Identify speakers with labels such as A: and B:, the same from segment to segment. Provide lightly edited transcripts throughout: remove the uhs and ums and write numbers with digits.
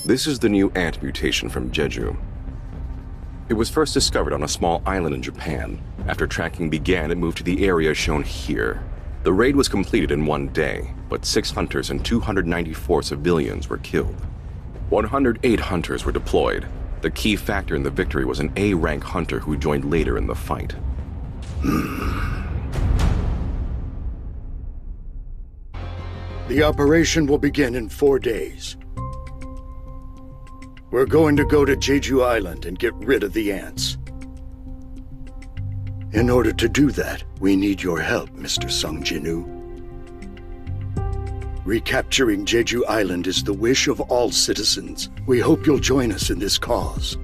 A: This is the new ant mutation from Jeju. It was first discovered on a small island in Japan. After tracking began, it moved to the area shown here. The raid was completed in one day, but 6 hunters and 294 civilians were killed. 108 hunters were deployed. The key factor in the victory was an A-rank hunter who joined later in the fight.
B: The operation will begin in 4 days. We're going to go to Jeju Island and get rid of the ants. In order to do that, we need your help, Mr. Sung Jinwoo. Recapturing Jeju Island is the wish of all citizens. We hope you'll join us in this cause.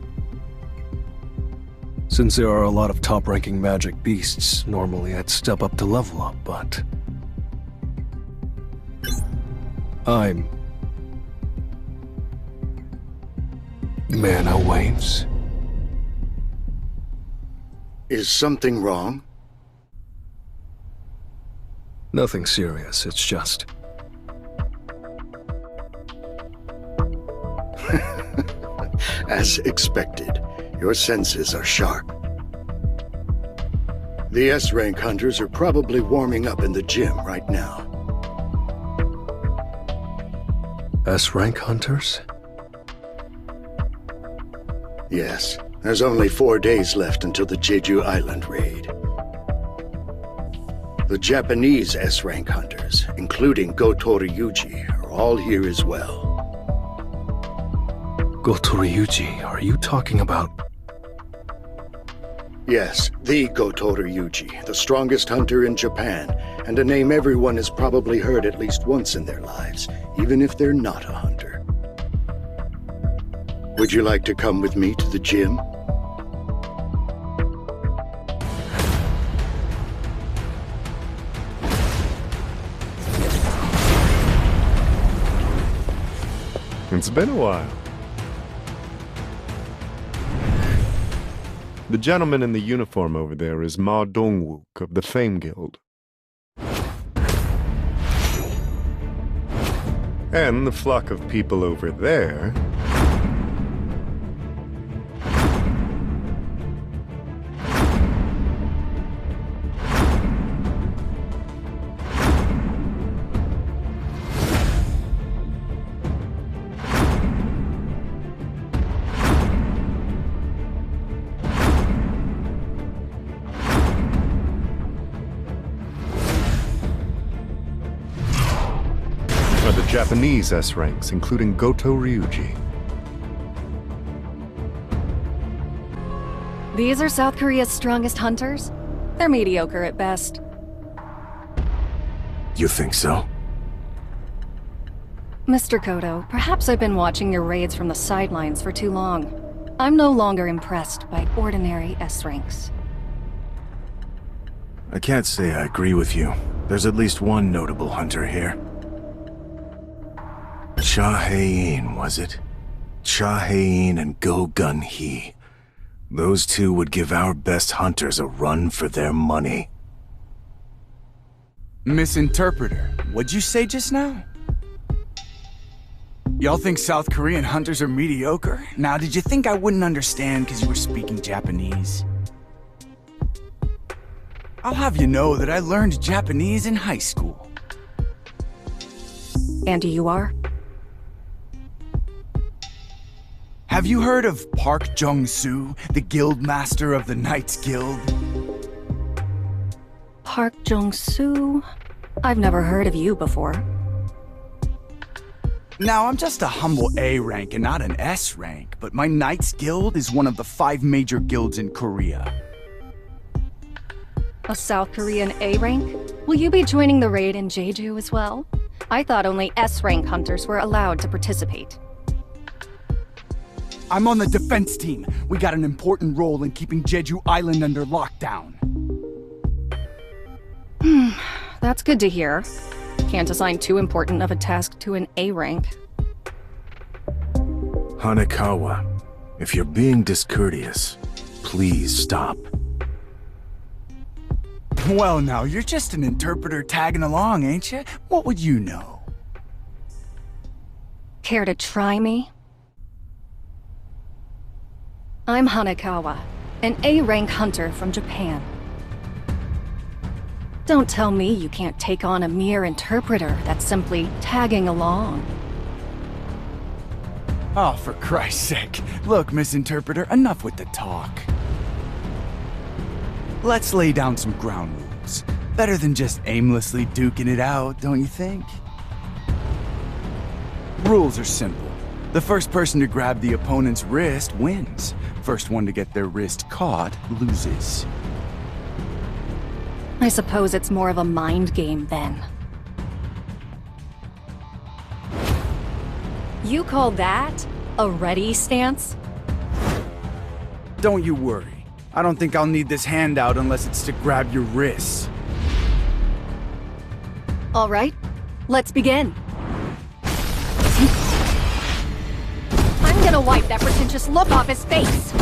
C: Since there are a lot of top-ranking magic beasts, normally I'd step up to level up, but... I'm... Mana waves.
B: Is something wrong?
C: Nothing serious, it's just...
B: As expected, your senses are sharp. The S-rank hunters are probably warming up in the gym right now.
C: S-rank hunters?
B: Yes, there's only 4 days left until the Jeju Island raid. The Japanese S-rank hunters, including Goto Ryuji, are all here as well.
C: Goto Ryuji, are you talking about...
B: Yes, the Goto Ryuji, the strongest hunter in Japan, and a name everyone has probably heard at least once in their lives, even if they're not a hunter. Would you like to come with me to the gym?
D: It's been a while. The gentleman in the uniform over there is Ma Dongwook of the Fame Guild. And the flock of people over there... are the Japanese S-ranks, including Goto Ryuji.
E: These are South Korea's strongest hunters? They're mediocre at best.
A: You think so?
E: Mr. Goto, perhaps I've been watching your raids from the sidelines for too long. I'm no longer impressed by ordinary S-ranks.
F: I can't say I agree with you. There's at least one notable hunter here. Cha Hae-in, was it? Cha Hae-in and Go Gun Hee. Those two would give our best hunters a run for their money.
G: Misinterpreter, what'd you say just now? Y'all think South Korean hunters are mediocre? Now, did you think I wouldn't understand because you were speaking Japanese? I'll have you know that I learned Japanese in high school.
E: And you are?
G: Have you heard of Park Jung-soo, the guild master of the Knights Guild?
E: Park Jung-soo? I've never heard of you before.
G: Now, I'm just a humble A rank and not an S rank, but my Knights Guild is one of the 5 major guilds in Korea.
E: A South Korean A rank? Will you be joining the raid in Jeju as well? I thought only S rank hunters were allowed to participate.
G: I'm on the defense team. We got an important role in keeping Jeju Island under lockdown.
E: That's good to hear. Can't assign too important of a task to an A rank.
F: Hanekawa, if you're being discourteous, please stop.
G: Well now, you're just an interpreter tagging along, ain't you? What would you know?
E: Care to try me? I'm Hanekawa, an A-rank hunter from Japan. Don't tell me you can't take on a mere interpreter that's simply tagging along.
G: Oh, for Christ's sake. Look, Miss Interpreter, enough with the talk. Let's lay down some ground rules. Better than just aimlessly duking it out, don't you think? Rules are simple. The first person to grab the opponent's wrist wins. First one to get their wrist caught loses.
E: I suppose it's more of a mind game then. You call that a ready stance?
G: Don't you worry. I don't think I'll need this handout unless it's to grab your wrists.
E: All right, let's begin. I'm gonna wipe that pretentious look off his face.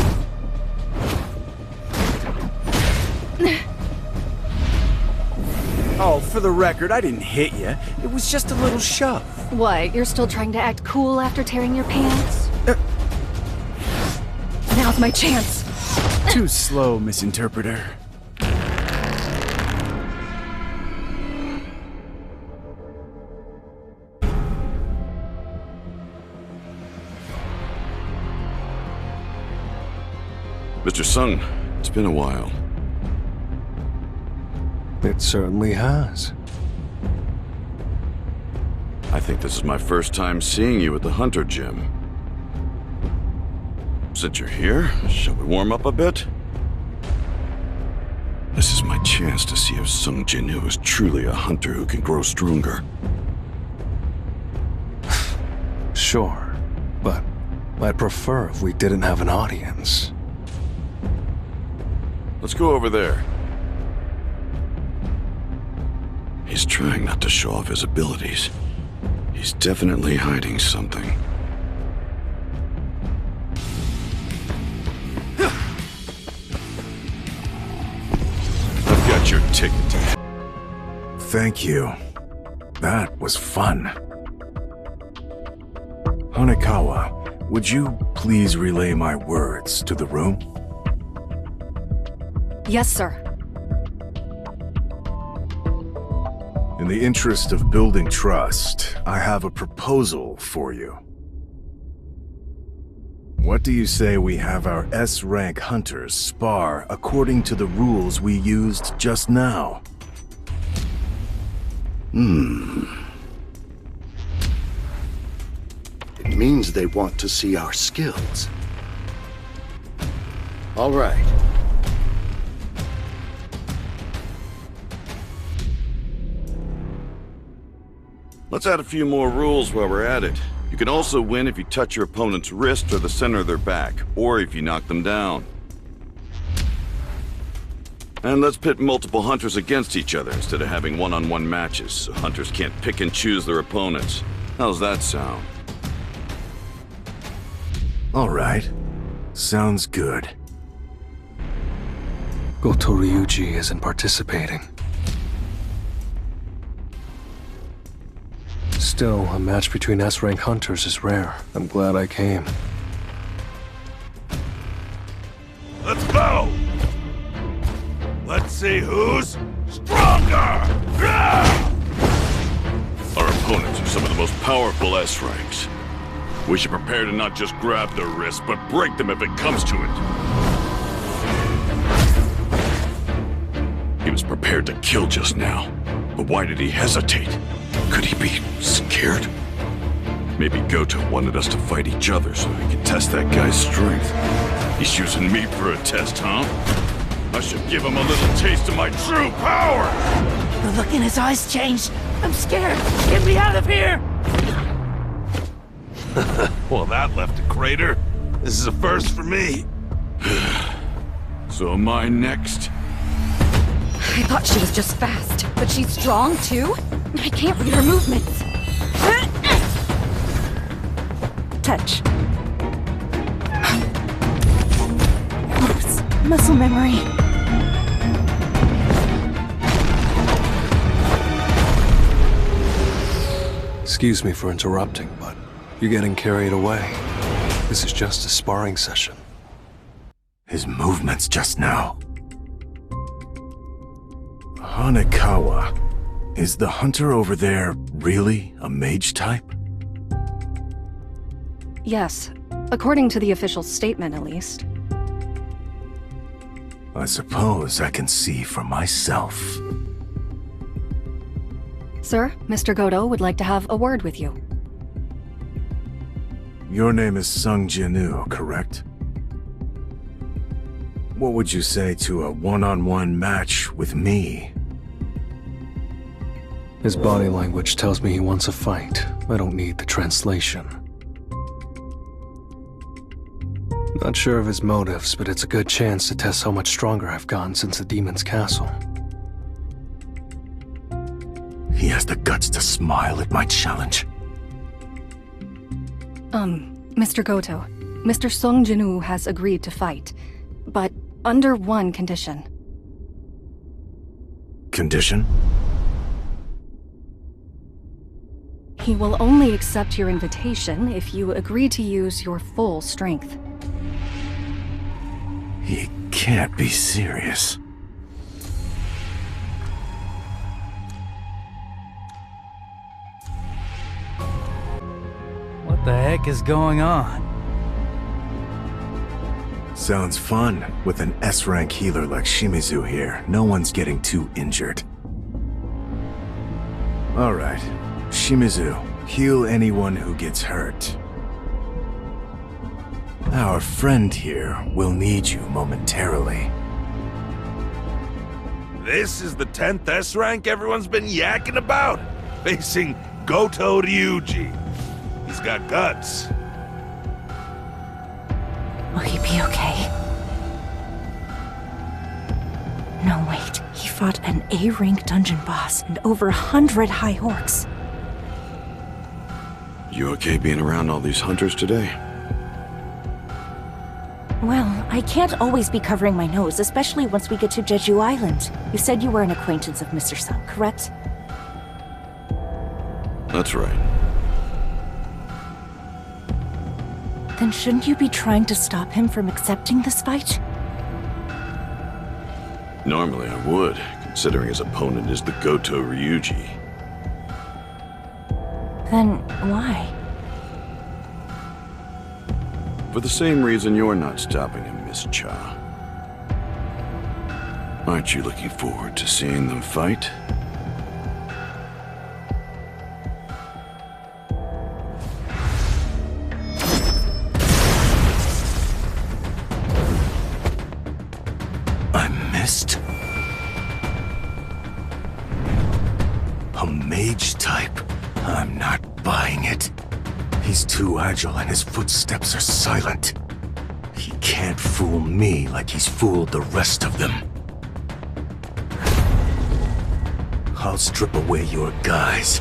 G: Oh, for the record, I didn't hit you. It was just a little shove.
E: What, you're still trying to act cool after tearing your pants? Now's my chance.
G: Too slow, Miss Interpreter.
A: Mr. Sung, it's been a while.
C: It certainly has.
A: I think this is my first time seeing you at the Hunter Gym. Since you're here, shall we warm up a bit? This is my chance to see if Sung Jinwoo is truly a hunter who can grow stronger.
C: Sure, but I'd prefer if we didn't have an audience.
A: Let's go over there. He's trying not to show off his abilities. He's definitely hiding something. I've got your ticket.
F: Thank you. That was fun. Hanekawa, would you please relay my words to the room?
E: Yes, sir.
F: In the interest of building trust, I have a proposal for you. What do you say we have our S-rank hunters spar according to the rules we used just now?
B: It means they want to see our skills. All right.
A: Let's add a few more rules while we're at it. You can also win if you touch your opponent's wrist or the center of their back, or if you knock them down. And let's pit multiple hunters against each other instead of having one-on-one matches, so hunters can't pick and choose their opponents. How's that sound?
F: All right. Sounds good.
C: Goto Ryuji isn't participating. Still, a match between S-rank hunters is rare. I'm glad I came.
H: Let's go! Let's see who's stronger!
A: Our opponents are some of the most powerful S-ranks. We should prepare to not just grab their wrists, but break them if it comes to it. He was prepared to kill just now, but why did he hesitate? Could he be scared? Maybe Goto wanted us to fight each other so he could test that guy's strength. He's using me for a test, huh? I should give him a little taste of my true power!
I: The look in his eyes changed. I'm scared. Get me out of here!
H: Well, that left a crater. This is a first for me.
A: So am I next?
E: I thought she was just fast, but she's strong too? I can't read her movements. Touch. Oops, muscle memory.
C: Excuse me for interrupting, but you're getting carried away. This is just a sparring session.
F: His movements just now. Hanekawa. Is the hunter over there really a mage type?
E: Yes, according to the official statement at least.
F: I suppose I can see for myself.
E: Sir, Mr. Goto would like to have a word with you.
F: Your name is Sung Jinwoo, correct? What would you say to a one-on-one match with me?
C: His body language tells me he wants a fight. I don't need the translation. Not sure of his motives, but it's a good chance to test how much stronger I've gotten since the Demon's Castle.
F: He has the guts to smile at my challenge.
E: Mr. Goto, Mr. Sung Jinwoo has agreed to fight, but under one condition.
F: Condition?
E: He will only accept your invitation if you agree to use your full strength.
F: He can't be serious.
J: What the heck is going on?
F: Sounds fun. With an S-rank healer like Shimizu here, no one's getting too injured. Alright, Shimizu, heal anyone who gets hurt. Our friend here will need you momentarily.
H: This is the 10th S rank everyone's been yakking about, facing Goto Ryuji. He's got guts.
K: Will he be okay? No, wait. He fought an A-rank dungeon boss and over 100 high orcs.
B: You okay being around all these hunters today?
K: Well, I can't always be covering my nose, especially once we get to Jeju Island. You said you were an acquaintance of Mr. Sung, correct?
B: That's right.
K: Then shouldn't you be trying to stop him from accepting this fight?
B: Normally I would, considering his opponent is the Goto Ryuji.
K: Then why?
B: For the same reason you're not stopping him, Miss Cha. Aren't you looking forward to seeing them fight?
F: I missed? A mage type? I'm not buying it. He's too agile and his footsteps are silent. He can't fool me like he's fooled the rest of them. I'll strip away your guise.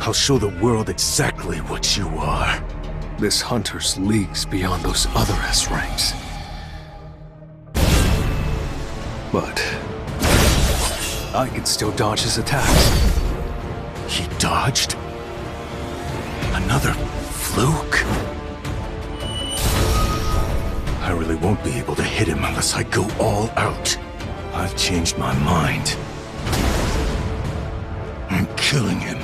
F: I'll show the world exactly what you are.
C: This hunter's leagues beyond those other S ranks. But I can still dodge his attacks.
F: He dodged? Another fluke? I really won't be able to hit him unless I go all out. I've changed my mind. I'm killing him.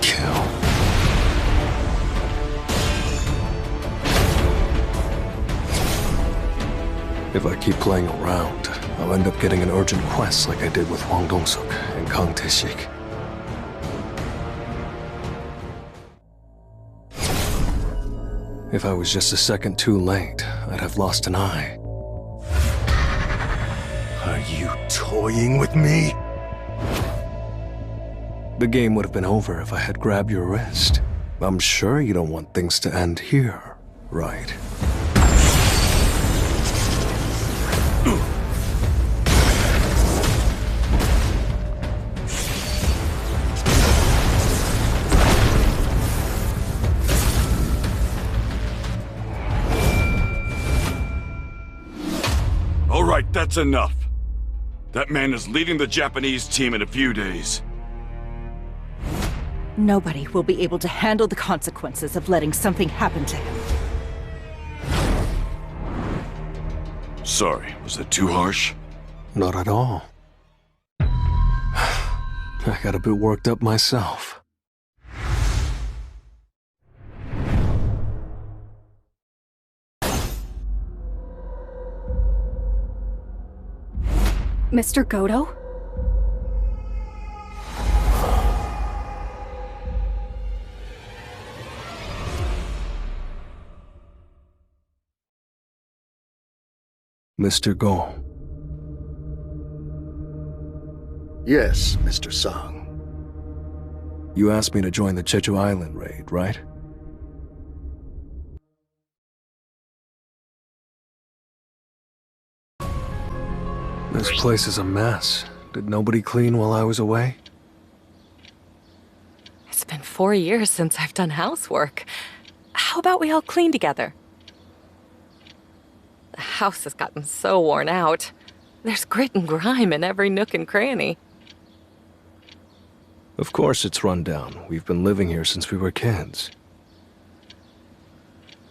F: Kill.
C: If I keep playing around, I'll end up getting an urgent quest like I did with Hwang Dong-suk and Kang Tae-sik. If I was just a second too late, I'd have lost an eye.
F: Are you toying with me?
C: The game would have been over if I had grabbed your wrist. I'm sure you don't want things to end here, right?
L: Alright, that's enough. That man is leading the Japanese team in a few days.
K: Nobody will be able to handle the consequences of letting something happen to him.
L: Sorry, was that too harsh?
C: Not at all. I got a bit worked up myself.
E: Mr. Goto?
C: Mr. Go.
B: Yes, Mr. Song.
C: You asked me to join the Jeju Island raid, right? This place is a mess. Did nobody clean while I was away?
M: It's been 4 years since I've done housework. How about we all clean together? The house has gotten so worn out. There's grit and grime in every nook and cranny.
C: Of course it's run down. We've been living here since we were kids.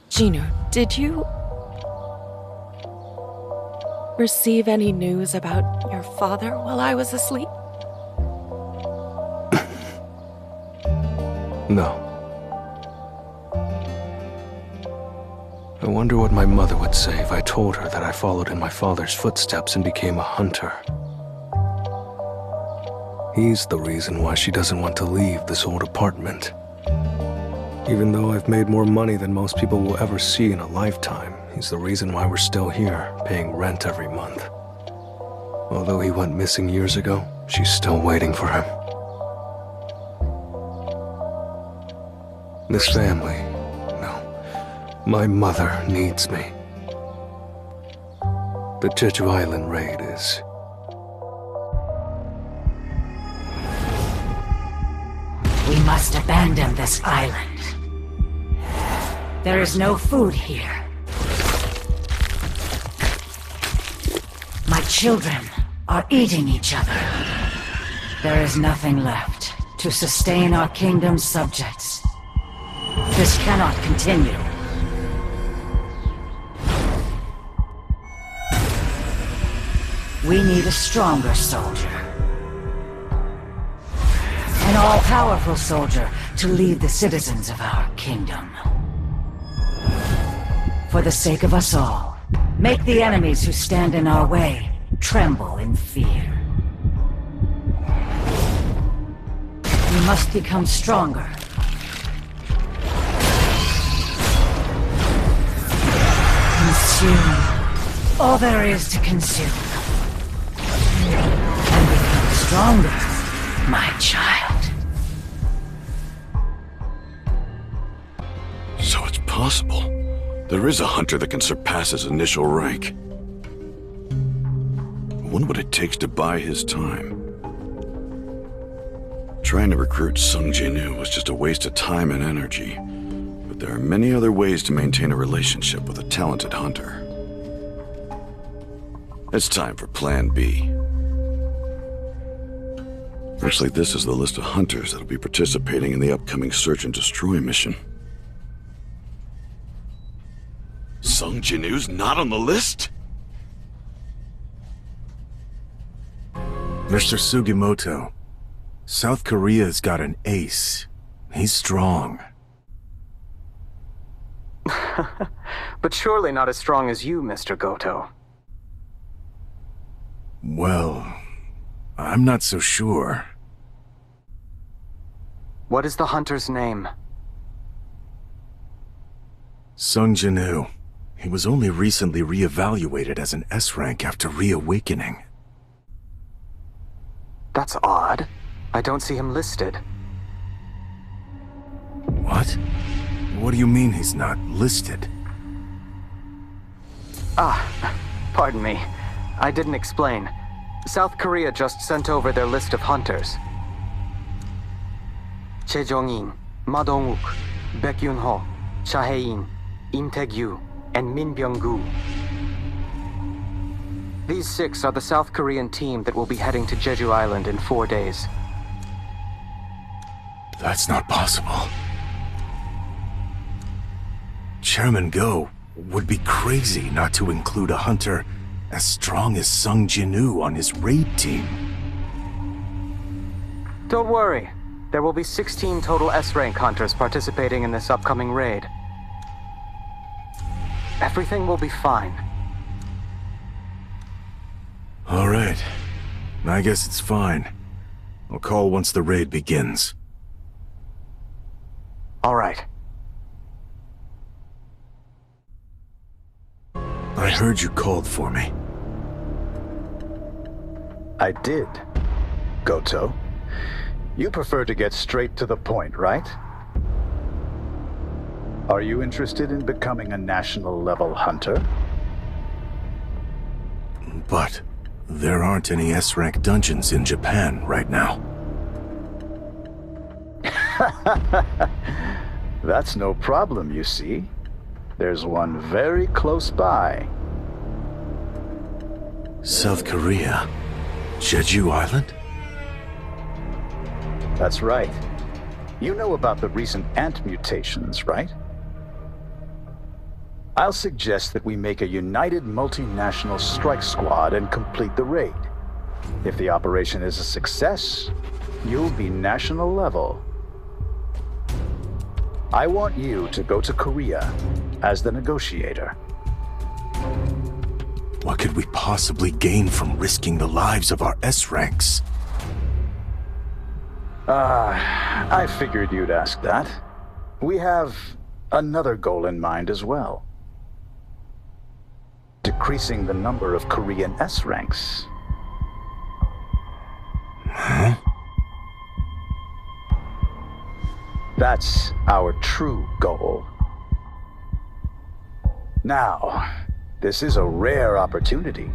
M: Jinwoo, did you receive any news about your father while I was asleep?
C: No. I wonder what my mother would say if I told her that I followed in my father's footsteps and became a hunter. He's the reason why she doesn't want to leave this old apartment. Even though I've made more money than most people will ever see in a lifetime, he's the reason why we're still here, paying rent every month. Although he went missing years ago, she's still waiting for him. This family, no, my mother needs me. The Jeju Island raid is...
I: We must abandon this island. There is no food here. My children are eating each other. There is nothing left to sustain our kingdom's subjects. This cannot continue. We need a stronger soldier. An all-powerful soldier to lead the citizens of our kingdom. For the sake of us all, make the enemies who stand in our way tremble in fear. We must become stronger. Consume all there is to consume. And become stronger, my child.
L: So it's possible. There is a hunter that can surpass his initial rank. I wonder what it takes to buy his time. Trying to recruit Sung Jinwoo was just a waste of time and energy. But there are many other ways to maintain a relationship with a talented hunter. It's time for Plan B. Looks like this is the list of hunters that'll be participating in the upcoming Search and Destroy mission. Sung Jinwoo's not on the list?
F: Mr. Sugimoto, South Korea's got an ace. He's strong.
N: But surely not as strong as you, Mr. Goto.
F: Well, I'm not so sure.
N: What is the hunter's name?
F: Sung Jinwoo. He was only recently re-evaluated as an S rank after reawakening.
N: That's odd. I don't see him listed.
F: What? What do you mean he's not listed?
N: Pardon me. I didn't explain. South Korea just sent over their list of hunters. Che Jong-in, Ma Dong-wook, Baek Yun-ho, Cha Hae-in, Im Tae-gyu, and Min Byung-gu. These 6 are the South Korean team that will be heading to Jeju Island in 4 days.
F: That's not possible. Chairman Go would be crazy not to include a hunter As strong as Sung Jinwoo on his raid team.
N: Don't worry. There will be 16 total S-rank hunters participating in this upcoming raid. Everything will be fine.
F: All right. I guess it's fine. I'll call once the raid begins.
N: All right.
F: I heard you called for me.
O: I did, Goto. You prefer to get straight to the point, right? Are you interested in becoming a national-level hunter?
F: But there aren't any S-rank dungeons in Japan right now.
O: That's no problem, you see. There's one very close by.
F: South Korea? Jeju Island?
O: That's right. You know about the recent ant mutations, right? I'll suggest that we make a united multinational strike squad and complete the raid. If the operation is a success, you'll be national level. I want you to go to Korea as the negotiator.
F: What could we possibly gain from risking the lives of our S-ranks?
O: I figured you'd ask that. We have another goal in mind as well. Decreasing the number of Korean S-ranks.
F: Huh?
O: That's our true goal. Now, this is a rare opportunity.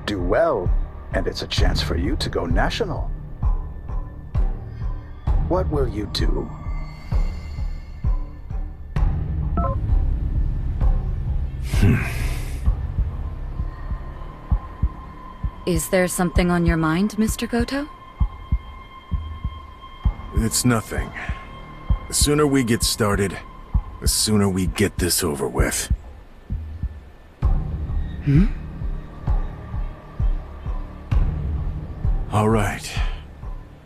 O: Do well, and it's a chance for you to go national. What will you do?
P: Is there something on your mind, Mr. Goto?
F: It's nothing. The sooner we get started, the sooner we get this over with. All right.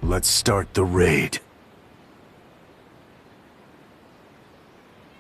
F: Let's start the raid.